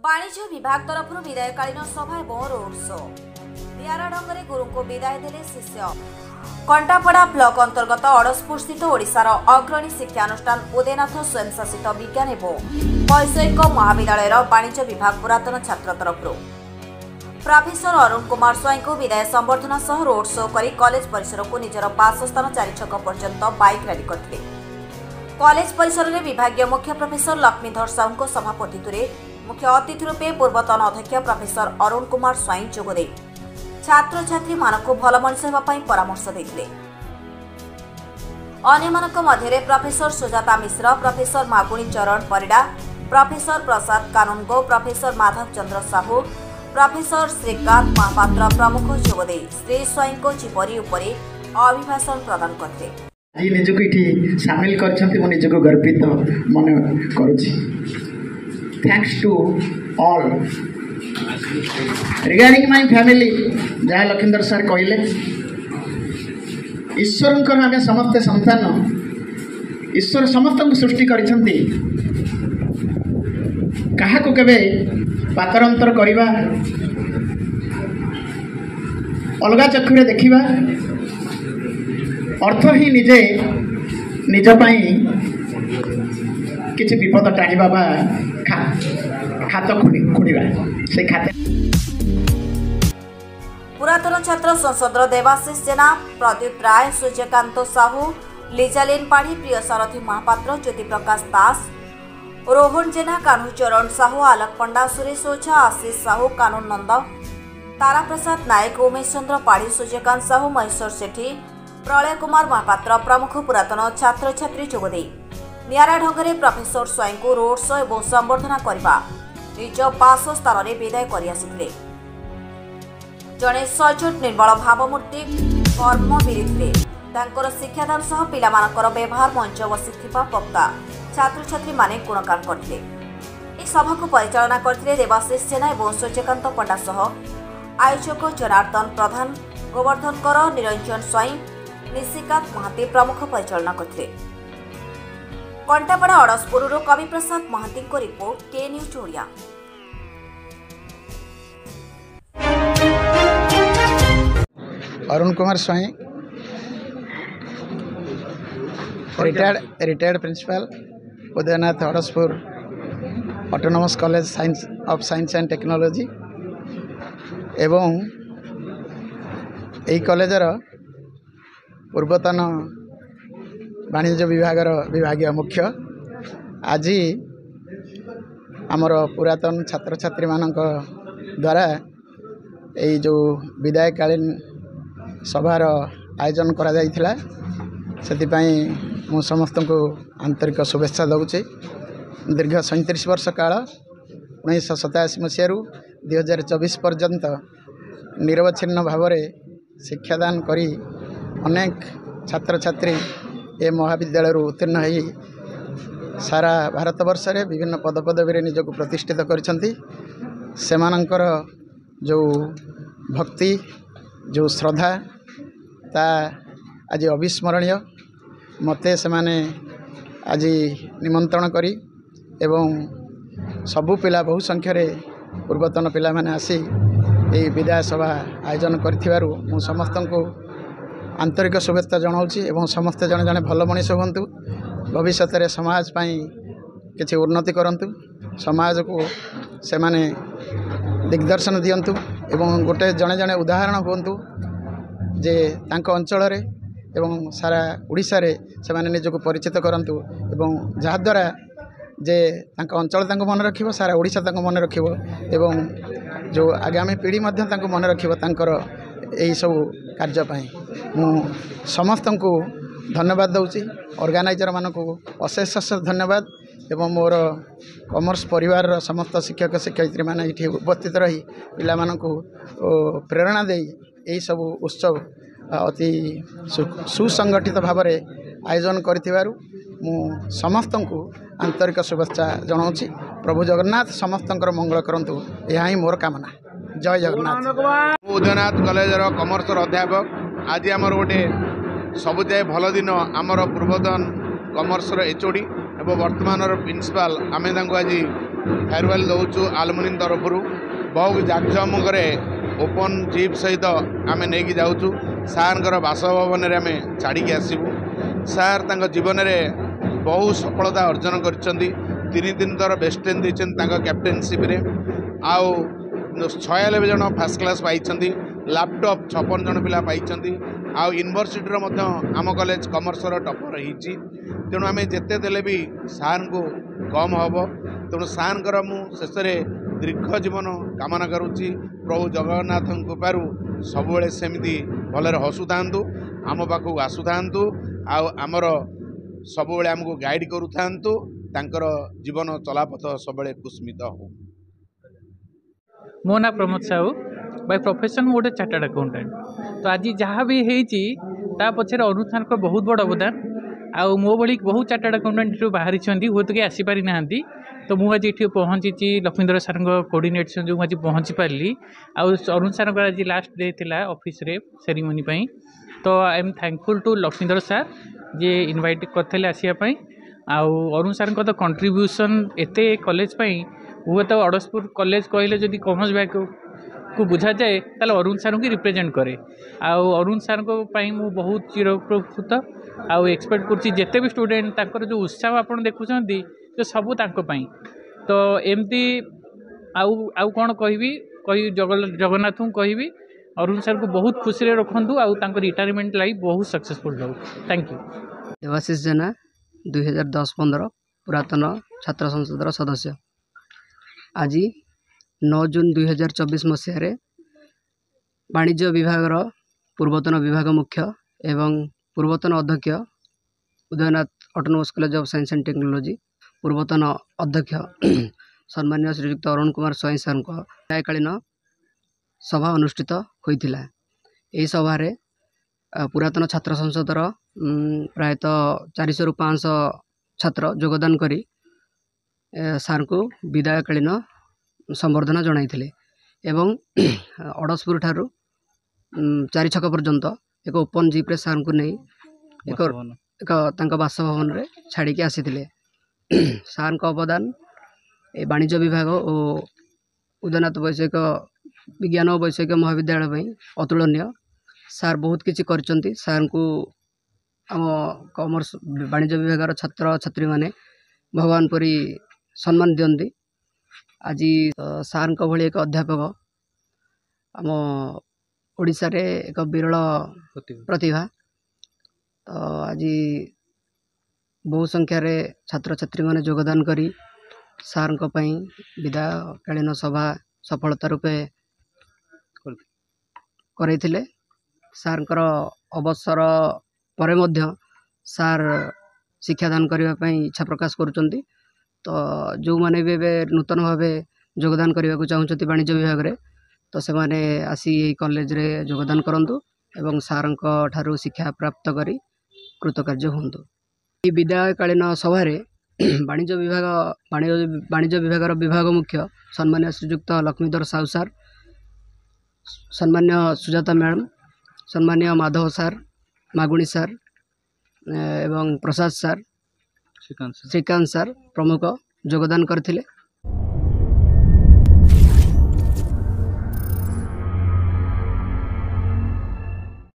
वाणिज्य विभाग तरफ विदायकालीन सभा और रोड शो निरा ढंग से गुरु को विदाय देले शिष्य। कंटापड़ा ब्लॉक अंतर्गत अड़सपुर स्थित ओडिशार अग्रणी शिक्षानुष्ठान उदयनाथ स्वयंशासित विज्ञान एवं वैषयिक महाविद्यालय वाणिज्य विभाग पुरातन छात्र तरफ प्रोफेसर अरुण कुमार स्वाई को विदाय संबर्धना सह रोड शो कर कॉलेज परिसर को निजर बासस्थान 4 छक पर्यंत बाइक रैली करते। कॉलेज परिसर में विभागीय मुख्य प्रोफेसर लक्ष्मीधर साहू सभापतित्व मुख्य अतिथि रूपे पूर्वतन अध्यक्ष प्रोफेसर अरुण कुमार स्वाई जोगदे छात्र छात्री मानक भल मनीष होगापी परामर्श देते। अन्यमानक मध्य प्रोफेसर सुजाता मिश्र, प्रोफेसर मागुणी चरण परिडा, प्रोफेसर प्रसाद कानूनगो, प्रोफेसर माधव चंद्र साहू, प्रोफेसर श्रीकांत महापात्र प्रमुख जोगदे श्री स्वाई को जीवनी उपरे अभिभाषण प्रदान करते। आज निजक ये सामिल कर निजक गर्वित मन करुच्ची। Thanks to all regarding my family जहाँ लखींदर सर कहले ईश्वर आम समस्ते संतान। ईश्वर समस्त को सृष्टि करिसेंती काहाकु केबे पातरंतर करिबा अलगा चक्षुरे देखिबा अर्थ ही निजे निज पाई किछि विपद टाणिबा बा खात खुड़िबा से खाते। पुरातन छात्र संसद देवाशीष जेना, प्रदीप राय, सूर्यकांत साहू, लिजालीन पाढ़ी, प्रिय सारथी महापात्र, ज्योति प्रकाश दास, रोहन जेना, कान्हूचरण साहू, आलोक पंडा, सुरेश ओझा, आशीष साहू, कानून नंद, तारा प्रसाद नायक, उमेश चंद्र पाढ़ी, सूर्यकांत साहू, महेश्वर सेठी, प्रलय कुमार महापात्र प्रमुख पुरातन छात्र छात्री जोगदे निरा ढंग से प्रोफेसर स्वाई को रोड शो और संबर्धना करने निज बासस्थान में विदाय कर जड़े सचोट निर्मल भावमूर्ति कर्मवीर थे। शिक्षादान सह पिलामानकर व्यवहार मंच बसी वक्ता छात्र छात्री माने गुणगान करते। सभा को परिचालना करते देवाशीष जेना और सूर्यकांत पंडा सह आयोजक जनार्दन प्रधान, गोवर्धन कर, निरंजन स्वाई, निशिकांत महाती प्रमुख परिचालना करते। कंटापड़ा अड़सपुर कवि प्रसाद महाती को रिपोर्ट के news Odia. Arun Kumar Swain retired principal Udayanath Adaspur autonomous college science and technology एवं यही कॉलेजर पूर्वतन वाणिज्य विभागीय मुख्य। आज आमर पुरातन छात्र छात्री मानक द्वारा यही जो विदायकालीन सभार आयोजन करा जाइथिला सेतिपई मु समस्त को आंतरिक शुभेच्छा दउछि। दीर्घ 37 वर्ष काल 1987 मसीह 2024 पर्यंत निरवच्छिन्न भाव शिक्षादान करी अनेक छात्र छात्री ए महाविद्यालय उत्तीर्ण हो सारा भारतवर्ष रे विभिन्न पदपदवी निजक प्रतिष्ठित करिसेंती। सेमानंकर जो भक्ति जो श्रद्धा ता आज अविस्मरणीय। मते सेमाने आज निमंत्रण करी एवं सबु पिला बहु संख्यार पूर्वतन पिला माने आसी ए विदाय सभा आयोजन करथिबारु मु समस्त को आंतरिक शुभेच्छा जनाऊँगी एवं समस्ते जड़े जड़े भल मनीष हूँ भविष्य में समाज किसी उन्नति करंतु समाज को से माने दिग्दर्शन दियंतु एवं गोटे जड़े जड़े उदाहरण हूँ जे तांको अंचल रे एवं सारा ओडिशा रे से माने निजको परिचित करंतु एवं जहाद्वारा जे तांको अंचल तांको मन रखिबो सारा ओडिशा तांको मन रखिबो एवं जो आगामी पीढ़ी मध्य तांको मन रखिबो तांकर यही सब कार्यपाई मु समस्त को धन्यवाद दूची। ऑर्गेनाइजर मान को अशेष धन्यवाद एवं मोर कॉमर्स परिवार समस्त शिक्षक शिक्षयित्री मैंने ये उपस्थित रही पिला को प्रेरणा दे यही सब उत्सव अति सुसंगठित भाव में आयोजन कर समस्त को आंतरिक शुभेच्छा जनाऊँगी। प्रभु जगन्नाथ समस्त मंगल करंतु यह ही मोर कामना। जय जगन्नाथ। उदयनाथ कॉलेजर कॉमर्सर अध्यापक आज आमर गोटे सबुजाए भल दिन आमर पूर्वतन कॉमर्सर एचओडी एवं वर्तमान प्रिंसिपाल आमे आज फेयरवेल दौचु आलुमिनी तरफ बहुत जाकजमक ओपन जीप सहित आम नहीं जाऊँ सार बासभवन आम छाड़ी आसबू सार जीवन में बहु सफलता अर्जन कर 3 थर बेस्ट देते कैप्टेनशिप आउ 96 जन फास्ट क्लास पाई लैपटॉप 56 जन पिला पाई आउ यूनिवर्सिटी आम कॉलेज कॉमर्स टॉपर होती तेणु आम जिते देले भी सार को कम हम तेणु सार मु शेष दीर्घ जीवन कामना करुच्ची प्रभु जगन्नाथ कृपार सब सेमती भलरे हसुता आम पाखक आसुता आमर सब आमको गाइड करूँ जीवन चलापथ सब कुस्मित हो। मो ना प्रमोद साहू बाय प्रोफेशन गोटे चार्टर्ड अकाउंटेंट तो आज जहाँ भी होता पछे अनुष्ठान को बहुत बड़ अवदान आउ मो भली बहुत चार्टर्ड अकाउंटेंट बाहरी हूँ तो कि आसीपारी ना तो मुझे ये पहुँची लक्ष्मीधर सार कोऑर्डिनेशन जो मुझे पहुँची पारि अरुण सार आज लास्ट डे थिला ऑफिस रे सेरेमनी तो I am thankful to Laxmidhar sir जे इनवाइट करते आसापी अरुण सार तो कंट्रीब्यूशन एते कॉलेज हुए तो अड़सपुर कॉलेज कहले जदि कॉमर्स बैक को बुझा जाए ताले अरुण सार को रिप्रेजेंट करे अरुण सार को मु बहुत चिरप्रकृत आउ एक्सपेक्ट करुँची जिते भी स्टूडेंट ताकर जो उत्साह आप देखुं तो सबू तो एमती आउ कौन कही जगन्नाथ को कहि अरुण सार को बहुत खुशी रखु आउ रिटायरमेंट लाइफ बहुत सक्सेसफुल हो। Thank you. देवाशीष जेना 2010-15 पुरातन छात्र संसद सदस्य आज 9 जून 2024 मसीह वाणिज्य विभाग पूर्वतन विभाग मुख्य एवं पूर्वतन अध्यक्ष Udaynath autonomous college of science and technology पूर्वतन अध्यक्ष सम्मान्य श्रीयुक्त अरुण कुमार स्वाई सार विदायकालीन सभा अनुष्ठित होइथिला। एही सभा रे पुरातन छात्र संसदर प्रायतः 400 ରୁ 500 छात्र योगदान करी सार को विदायकालीन संबर्धना जणाइथिले एवं अड़सपुर ठारू 4 छक पर्यंत एक ओपन जीप रे सार को नहीं एक बासभवन रे छाड़ी के आसीथिले। सार का अवदान वाणिज्य विभाग और उदयनाथ वैषयिक विज्ञान और वैषयिक महाविद्यालय अतुलनीय सार बहुत किसी करचंती सार को आम कॉमर्स वाणिज्य विभाग छात्र छात्री माने भगवान परी सम्मान दियंती। आज सार का भली एक अध्यापक आम ओडिशा रे एक विरल प्रतिभा तो आज बहु संख्यार छात्र छात्री माने योगदान करी सार विदायकालीन सभा सफलता रूपे करैथिले। सार अवसर परे मध्य सार शिक्षादान करने इच्छा प्रकाश करुँच तो जो मैंने भी नूतन भाव योगदान करने को चाहते वाणिज्य विभाग रे तो से माने आसी कॉलेज रे योगदान करंतु एवं सार ठारू शिक्षा प्राप्त करी कृतकार्य होंतु। विदायकालीन सभा वाणिज्य विभाग विभाग मुख्य सम्मान्य श्रीयुक्त लक्ष्मीधर साहू सार सम्मान्य सुजाता मैडम सम्मान्य माधव सार मागुणी सार एवं प्रसाद सार श्रीकांत सार प्रमुख योगदान करथिले।